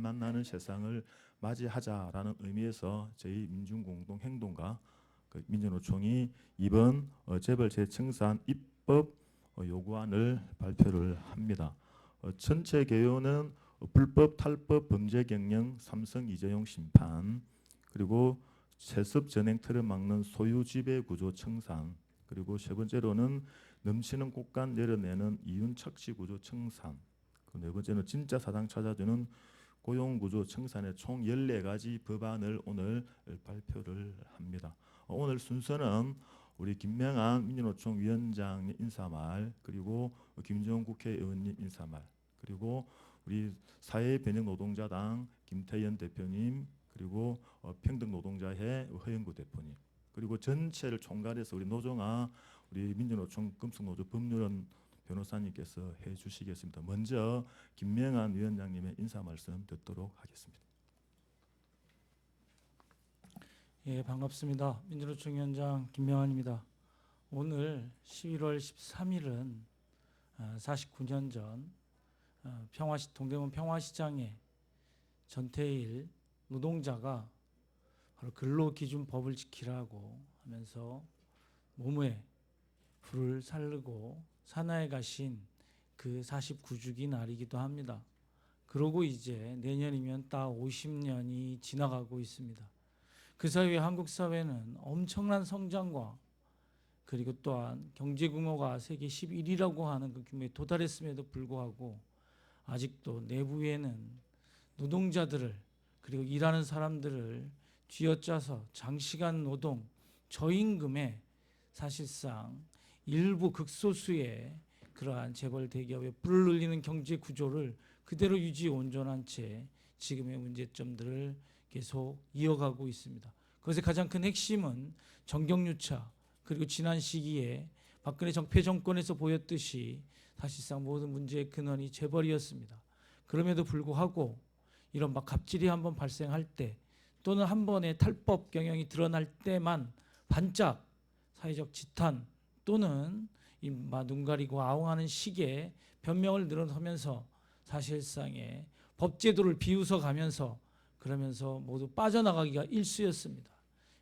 만나는 세상을 맞이하자라는 의미에서 저희 민중공동행동과 민주노총이 이번 재벌 재청산 입법 요구안을 발표를 합니다. 전체 개요는 불법 탈법 범죄 경영 삼성 이재용 심판, 그리고 세습 전행 틀을 막는 소유 지배 구조 청산, 그리고 세 번째로는 넘치는 곳간 내려내는 이윤 착취 구조 청산, 그 네 번째는 진짜 사장 찾아주는 고용 구조 청산의 총 14가지 법안을 오늘 발표를 합니다. 오늘 순서는 우리 김명한 민주노총 위원장 인사말, 그리고 김정은 국회의원님 인사말, 그리고 우리 사회변혁노동자당 김태현 대표님, 그리고 평등노동자회 허영구 대표님, 그리고 전체를 총괄해서 우리 노종아 우리 민주노총 금속노조 법률원 변호사님께서 해주시겠습니다. 먼저 김명한 위원장님의 인사 말씀 듣도록 하겠습니다. 예, 반갑습니다. 민주노총 위원장 김명한입니다. 오늘 11월 13일은 49년 전 동대문 평화시장에 전태일 노동자가 바로 근로기준법을 지키라고 하면서 몸에 불을 살르고 산하에 가신 그 49주기 날이기도 합니다. 그러고 이제 내년이면 딱 50년이 지나가고 있습니다. 그 사이에 한국 사회는 엄청난 성장과 그리고 또한 경제 규모가 세계 11위라고 하는 그 규모에 도달했음에도 불구하고 아직도 내부에는 노동자들을 그리고 일하는 사람들을 쥐어짜서 장시간 노동, 저임금에 사실상 일부 극소수의 그러한 재벌 대기업의 뿔을 늘리는 경제 구조를 그대로 유지 온전한 채 지금의 문제점들을 계속 이어가고 있습니다. 그것의 가장 큰 핵심은 정경유착, 그리고 지난 시기에 박근혜 적폐 정권에서 보였듯이 사실상 모든 문제의 근원이 재벌이었습니다. 그럼에도 불구하고 이런 막 갑질이 한번 발생할 때 또는 한 번의 탈법 경영이 드러날 때만 반짝 사회적 지탄 또는 눈 가리고 아웅하는 식의 변명을 늘어서면서 사실상의 법제도를 비웃어가면서 그러면서 모두 빠져나가기가 일쑤였습니다.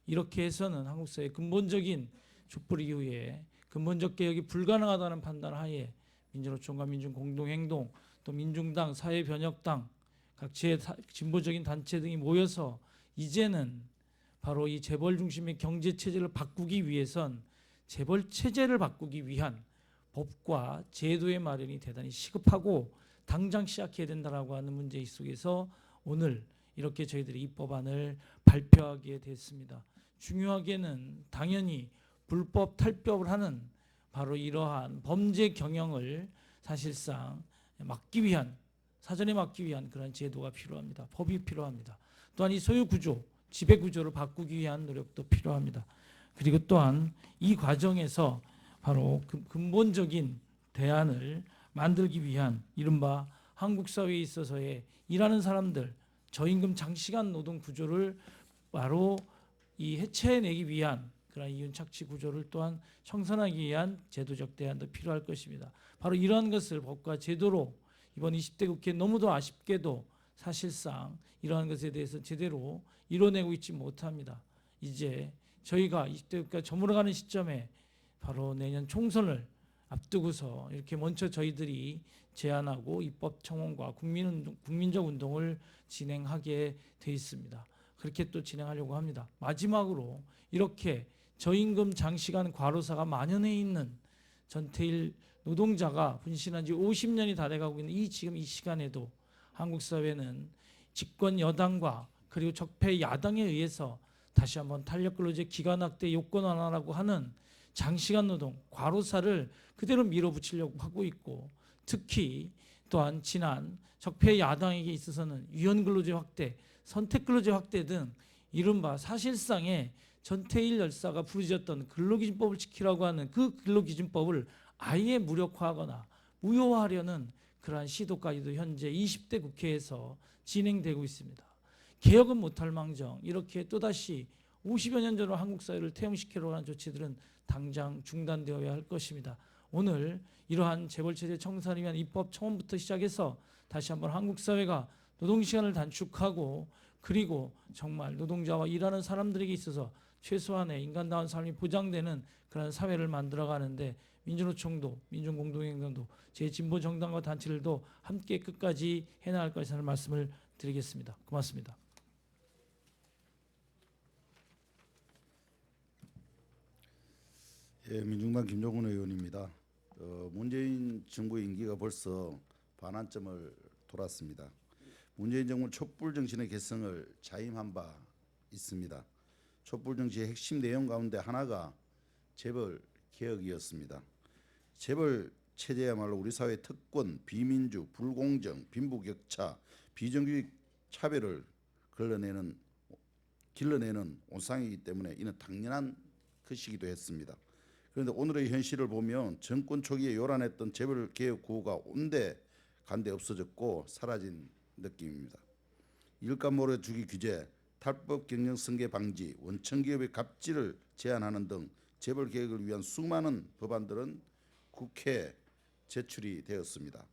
이렇게 해서는 한국 사회의 근본적인 촛불 이후에 근본적 개혁이 불가능하다는 판단 하에 민주노총과 민중공동행동 또 민중당, 사회변혁당 각 진보적인 단체 등이 모여서 이제는 바로 이 재벌 중심의 경제체제를 바꾸기 위해선 재벌 체제를 바꾸기 위한 법과 제도의 마련이 대단히 시급하고 당장 시작해야 된다라고 하는 문제 속에서 오늘 이렇게 저희들이 이 법안을 발표하게 됐습니다. 중요하게는 당연히 불법 탈법을 하는 바로 이러한 범죄 경영을 사실상 막기 위한 사전에 막기 위한 그런 제도가 필요합니다. 법이 필요합니다. 또한 이 소유 구조, 지배 구조를 바꾸기 위한 노력도 필요합니다. 그리고 또한 이 과정에서 바로 근본적인 대안을 만들기 위한 이른바 한국 사회에 있어서의 일하는 사람들 저임금 장시간 노동 구조를 바로 이 해체해내기 위한 그런 이윤 착취 구조를 또한 청산하기 위한 제도적 대안도 필요할 것입니다. 바로 이러한 것을 법과 제도로 이번 20대 국회 너무도 아쉽게도 사실상 이러한 것에 대해서 제대로 이뤄내고 있지 못합니다. 이제 저희가 20대 국회가 저물어가는 시점에 바로 내년 총선을 앞두고서 이렇게 먼저 저희들이 제안하고 입법 청원과 국민적 운동을 진행하게 돼 있습니다. 그렇게 또 진행하려고 합니다. 마지막으로 이렇게 저임금 장시간 과로사가 만연해 있는 전태일 노동자가 분신한 지 50년이 다 돼가고 있는 지금 이 시간에도 한국 사회는 집권 여당과 그리고 적폐 야당에 의해서 다시 한번 탄력근로제 기간 확대 요건 완화라고 하는 장시간 노동, 과로사를 그대로 밀어붙이려고 하고 있고 특히 또한 지난 적폐 야당에게 있어서는 유연근로제 확대, 선택근로제 확대 등 이른바 사실상의 전태일 열사가 부르짖었던 근로기준법을 지키라고 하는 그 근로기준법을 아예 무력화하거나 무효화하려는 그러한 시도까지도 현재 20대 국회에서 진행되고 있습니다. 개혁은 못할 망정 이렇게 또다시 50여 년 전으로 한국 사회를 퇴행시키려고 하는 조치들은 당장 중단되어야 할 것입니다. 오늘 이러한 재벌체제 청산을 위한 입법 청원부터 시작해서 다시 한번 한국 사회가 노동시간을 단축하고 그리고 정말 노동자와 일하는 사람들에게 있어서 최소한의 인간다운 삶이 보장되는 그런 사회를 만들어가는데 민주노총도 민중공동행동도 제진보 정당과 단체들도 함께 끝까지 해나갈 것이라는 말씀을 드리겠습니다. 고맙습니다. 예, 민중당 김종훈 의원입니다. 문재인 정부 임기가 벌써 반환점을 돌았습니다. 문재인 정부 촛불 정신의 개성을 자임한 바 있습니다. 촛불 정치의 핵심 내용 가운데 하나가 재벌 개혁이었습니다. 재벌 체제야말로 우리 사회 특권, 비민주, 불공정, 빈부격차, 비정규직 차별을 길러내는 온상이기 때문에 이는 당연한 것이기도 했습니다. 그런데 오늘의 현실을 보면 정권 초기에 요란했던 재벌 개혁 구호가 온데 간데 없어졌고 사라진 느낌입니다. 일감 몰아주기 규제, 탈법 경영 승계 방지, 원천 기업의 갑질을 제한하는 등 재벌 개혁을 위한 수많은 법안들은 국회에 제출이 되었습니다.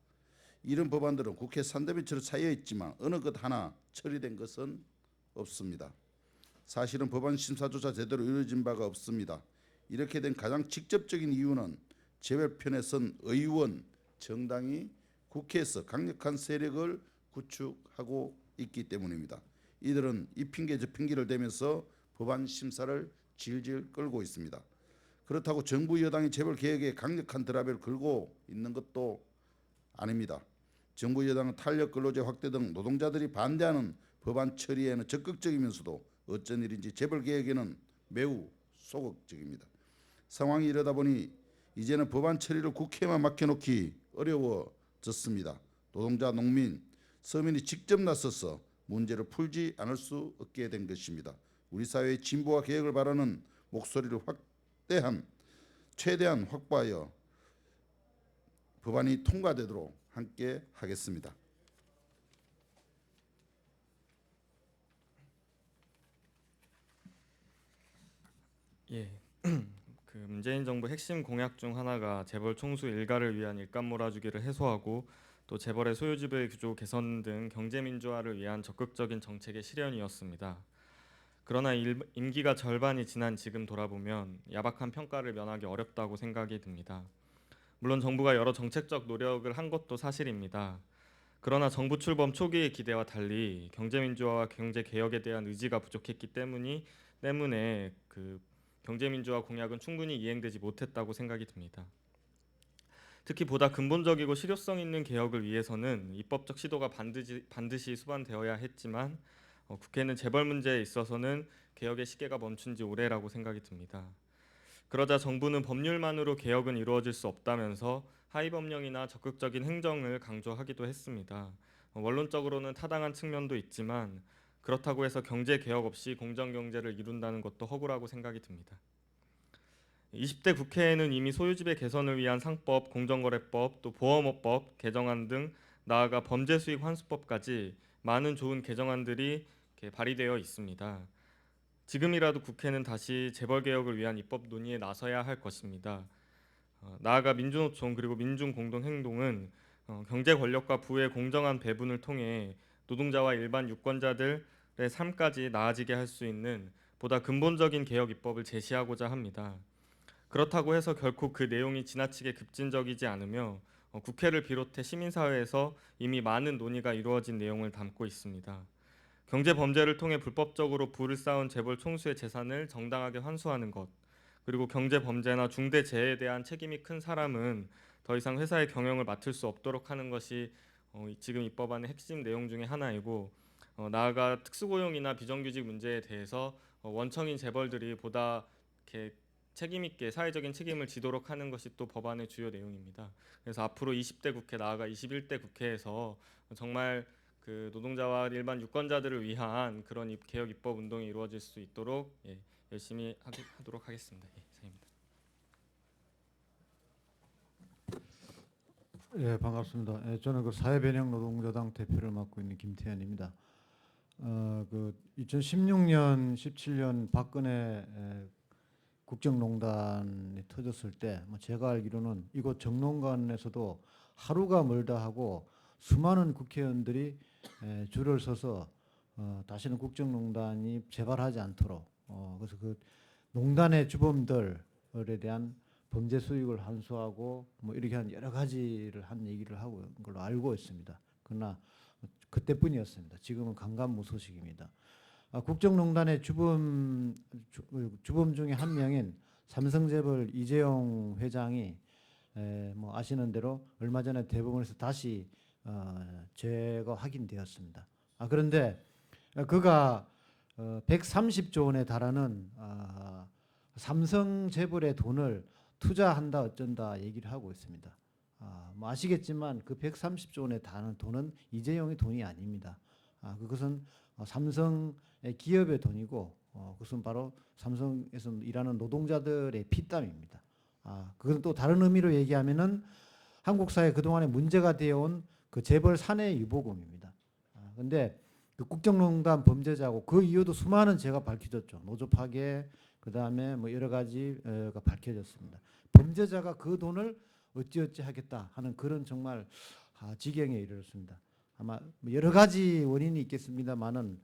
이런 법안들은 국회 산더미처럼 쌓여 있지만 어느 것 하나 처리된 것은 없습니다. 사실은 법안 심사조차 제대로 이루어진 바가 없습니다. 이렇게 된 가장 직접적인 이유는 재벌 편에 선 의원, 정당이 국회에서 강력한 세력을 구축하고 있기 때문입니다. 이들은 이 핑계 저 핑계를 대면서 법안 심사를 질질 끌고 있습니다. 그렇다고 정부 여당이 재벌 개혁에 강력한 드라이브를 걸고 있는 것도 아닙니다. 정부 여당은 탄력 근로제 확대 등 노동자들이 반대하는 법안 처리에는 적극적이면서도 어쩐 일인지 재벌 개혁에는 매우 소극적입니다. 상황이 이러다 보니 이제는 법안 처리를 국회에만 맡겨놓기 어려워졌습니다. 노동자, 농민, 서민이 직접 나서서 문제를 풀지 않을 수 없게 된 것입니다. 우리 사회의 진보와 개혁을 바라는 목소리를 최대한 확보하여 법안이 통과되도록 함께 하겠습니다. 예, 그 문재인 정부 핵심 공약 중 하나가 재벌 총수 일가를 위한 일감 몰아주기를 해소하고 또 재벌의 소유지배 구조 개선 등 경제 민주화를 위한 적극적인 정책의 실현이었습니다. 그러나 임기가 절반이 지난 지금 돌아보면 야박한 평가를 면하기 어렵다고 생각이 듭니다. 물론 정부가 여러 정책적 노력을 한 것도 사실입니다. 그러나 정부 출범 초기의 기대와 달리 경제 민주화와 경제 개혁에 대한 의지가 부족했기 때문에 그 경제 민주화 공약은 충분히 이행되지 못했다고 생각이 듭니다. 특히 보다 근본적이고 실효성 있는 개혁을 위해서는 입법적 시도가 반드시 수반되어야 했지만 국회는 재벌 문제에 있어서는 개혁의 시계가 멈춘 지 오래라고 생각이 듭니다. 그러자 정부는 법률만으로 개혁은 이루어질 수 없다면서 하위 법령이나 적극적인 행정을 강조하기도 했습니다. 원론적으로는 타당한 측면도 있지만 그렇다고 해서 경제 개혁 없이 공정 경제를 이룬다는 것도 허구라고 생각이 듭니다. 20대 국회에는 이미 소유지배 개선을 위한 상법, 공정거래법, 또 보험업법 개정안 등 나아가 범죄수익 환수법까지 많은 좋은 개정안들이 발의되어 있습니다. 지금이라도 국회는 다시 재벌 개혁을 위한 입법 논의에 나서야 할 것입니다. 나아가 민주노총 그리고 민중공동행동은 경제 권력과 부의 공정한 배분을 통해 노동자와 일반 유권자들의 삶까지 나아지게 할 수 있는 보다 근본적인 개혁 입법을 제시하고자 합니다. 그렇다고 해서 결코 그 내용이 지나치게 급진적이지 않으며 국회를 비롯해 시민사회에서 이미 많은 논의가 이루어진 내용을 담고 있습니다. 경제 범죄를 통해 불법적으로 부를 쌓은 재벌 총수의 재산을 정당하게 환수하는 것, 그리고 경제 범죄나 중대 재해에 대한 책임이 큰 사람은 더 이상 회사의 경영을 맡을 수 없도록 하는 것이 지금 입법안의 핵심 내용 중에 하나이고, 나아가 특수고용이나 비정규직 문제에 대해서 원청인 재벌들이 보다 이렇게 책임 있게 사회적인 책임을 지도록 하는 것이 또 법안의 주요 내용입니다. 그래서 앞으로 20대 국회 나아가 21대 국회에서 정말 그 노동자와 일반 유권자들을 위한 그런 개혁 입법 운동이 이루어질 수 있도록 열심히 하도록 하겠습니다. 이상입니다. 예, 반갑습니다. 예, 저는 그 사회변형노동자당 대표를 맡고 있는 김태현입니다. 그 2016년, 17년 박근혜 국정농단이 터졌을 때, 뭐 제가 알기로는 이곳 정론관에서도 하루가 멀다 하고 수많은 국회의원들이 줄을 서서 다시는 국정농단이 재발하지 않도록 그래서 그 농단의 주범들에 대한 범죄 수익을 환수하고 뭐 이렇게 한 여러 가지를 한 얘기를 하고 있는 걸로 알고 있습니다. 그러나 그때뿐이었습니다. 지금은 강간무소식입니다. 국정농단의 주범 중에 한 명인 삼성재벌 이재용 회장이 뭐 아시는 대로 얼마 전에 대법원에서 다시 죄가 확인되었습니다. 그런데 그가 130조 원에 달하는 삼성재벌의 돈을 투자한다 어쩐다 얘기를 하고 있습니다. 뭐 아시겠지만 그 130조 원에 달하는 돈은 이재용의 돈이 아닙니다. 그것은 삼성의 기업의 돈이고 그것은 바로 삼성에서 일하는 노동자들의 피땀입니다. 그건 또 다른 의미로 얘기하면은 한국 사회 그동안에 문제가 되어온 그 재벌 사내 유보금입니다. 그런데 그 국정농단 범죄자고 그 이후도 수많은 죄가 밝혀졌죠. 노조 파괴, 그 다음에 뭐 여러 가지가 밝혀졌습니다. 범죄자가 그 돈을 어찌어찌 하겠다 하는 그런 정말 지경에 이르렀습니다. 아마 여러 가지 원인이 있겠습니다만은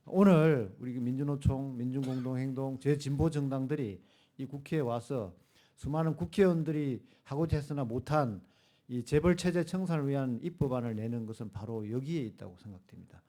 오늘 우리 민주노총, 민중공동행동, 제진보 정당들이 이 국회에 와서 수많은 국회의원들이 하고자 했으나 못한 이 재벌 체제 청산을 위한 입법안을 내는 것은 바로 여기에 있다고 생각됩니다.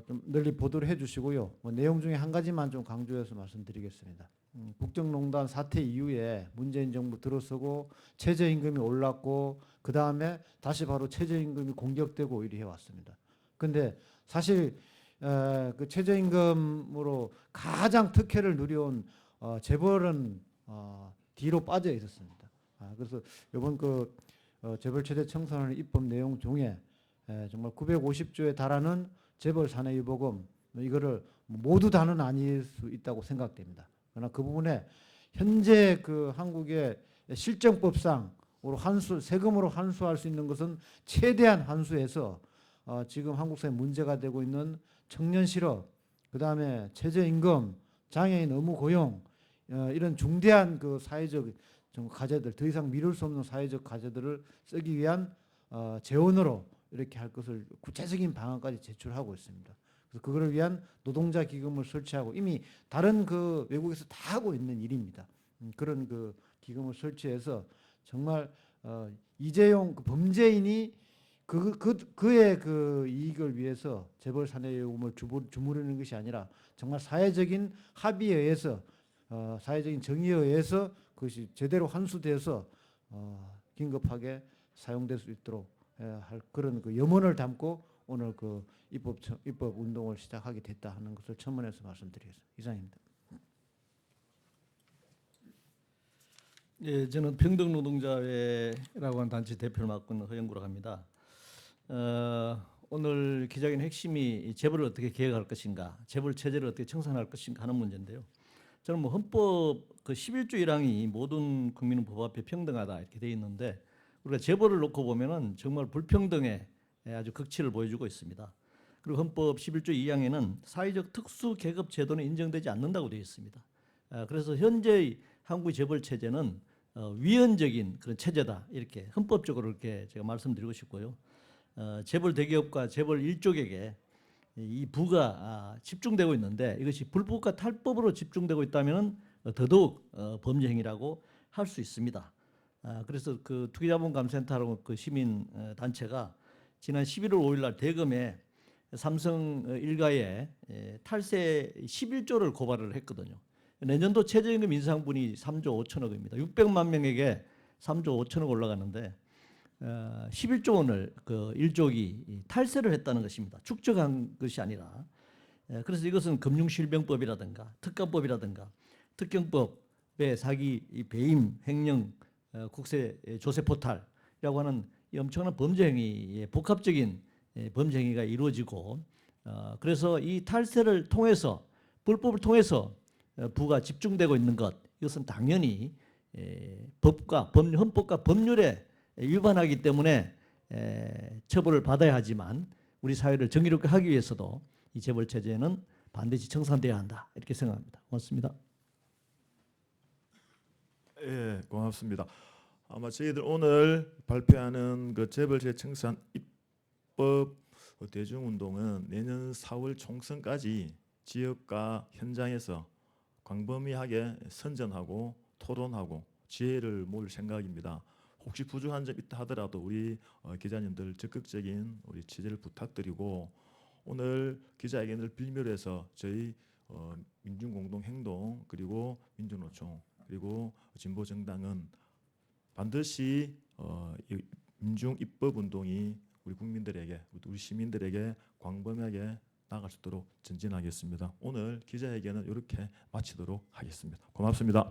좀 널리 보도를 해주시고요. 뭐 내용 중에 한 가지만 좀 강조해서 말씀드리겠습니다. 국정농단 사태 이후에 문재인 정부 들어서고 최저임금이 올랐고 그 다음에 다시 바로 최저임금이 공격되고 이리 해왔습니다. 그런데 사실 그 최저임금으로 가장 특혜를 누려온 재벌은 뒤로 빠져 있었습니다. 그래서 이번 그 재벌 체제 청산을 입법 내용 중에 정말 950조에 달하는 재벌 사내유보금 이거를 모두 다는 아닐 수 있다고 생각됩니다. 그러나 그 부분에 현재 그 한국의 실정법상으로 세금으로 환수할 수 있는 것은 최대한 환수해서 지금 한국 사회 문제가 되고 있는 청년 실업, 그 다음에 최저임금, 장애인 의무 고용 이런 중대한 그 사회적 과제들 더 이상 미룰 수 없는 사회적 과제들을 쓰기 위한 재원으로 이렇게 할 것을 구체적인 방안까지 제출하고 있습니다. 그래서 그거를 위한 노동자 기금을 설치하고 이미 다른 그 외국에서 다 하고 있는 일입니다. 그런 그 기금을 설치해서 정말 이재용 그 범죄인이 그의 그 이익을 위해서 재벌 사내요금을 주무르는 것이 아니라 정말 사회적인 합의에 의해서 사회적인 정의에 의해서 그것이 제대로 환수돼서 긴급하게 사용될 수 있도록 할 그런 그 염원을 담고 오늘 그 입법 운동을 시작하게 됐다 하는 것을 첨언해서 말씀드리겠습니다. 이상입니다. 예, 저는 평등노동자회라고 하는 단체 대표를 맡고 있는 허영구라고 합니다. 오늘 기자회견 핵심이 재벌을 어떻게 개혁할 것인가, 재벌 체제를 어떻게 청산할 것인가 하는 문제인데요. 저는 뭐 헌법 그 11조 1항이 모든 국민은 법 앞에 평등하다 이렇게 돼 있는데 우리가 재벌을 놓고 보면은 정말 불평등의 아주 극치를 보여주고 있습니다. 그리고 헌법 11조 2항에는 사회적 특수 계급 제도는 인정되지 않는다고 되어 있습니다. 그래서 현재의 한국의 재벌 체제는 위헌적인 그런 체제다 이렇게 헌법적으로 이렇게 제가 말씀드리고 싶고요. 재벌 대기업과 재벌 일족에게 이 부가 집중되고 있는데 이것이 불법과 탈법으로 집중되고 있다면 더더욱 범죄 행위라고 할 수 있습니다. 그래서 그 투기자본감센터라고 그 시민 단체가 지난 11월 5일 날 대검에 삼성 일가에 탈세 11조를 고발을 했거든요. 내년도 최저임금 인상분이 3조 5천억입니다. 600만 명에게 3조 5천억 올라가는데 11조 원을 그 일족이 탈세를 했다는 것입니다. 축적한 것이 아니라. 그래서 이것은 금융실명법이라든가 특가법이라든가 특경법의 사기 배임 횡령 국세 조세 포탈이라고 하는 이 엄청난 범죄 행위의 복합적인 범죄 행위가 이루어지고 그래서 이 탈세를 통해서 불법을 통해서 부가 집중되고 있는 것 이것은 당연히 헌법과 법률에 위반하기 때문에 처벌을 받아야 하지만 우리 사회를 정의롭게 하기 위해서도 이 재벌 체제는 반드시 청산돼야 한다 이렇게 생각합니다. 고맙습니다. 예, 고맙습니다. 아마 저희들 오늘 발표하는 그 재벌제 청산 입법 그 대중운동은 내년 4월 총선까지 지역과 현장에서 광범위하게 선전하고 토론하고 지혜를 모을 생각입니다. 혹시 부족한 점 있다 하더라도 우리 기자님들 적극적인 우리 취재를 부탁드리고, 오늘 기자회견을 빌미로 해서 저희 민중공동행동 그리고 민주노총 그리고 진보정당은 반드시 이 민중 입법운동이 우리 국민들에게, 우리 시민들에게 광범위하게 나아갈 수 있도록 전진하겠습니다. 오늘 기자회견은 이렇게 마치도록 하겠습니다. 고맙습니다.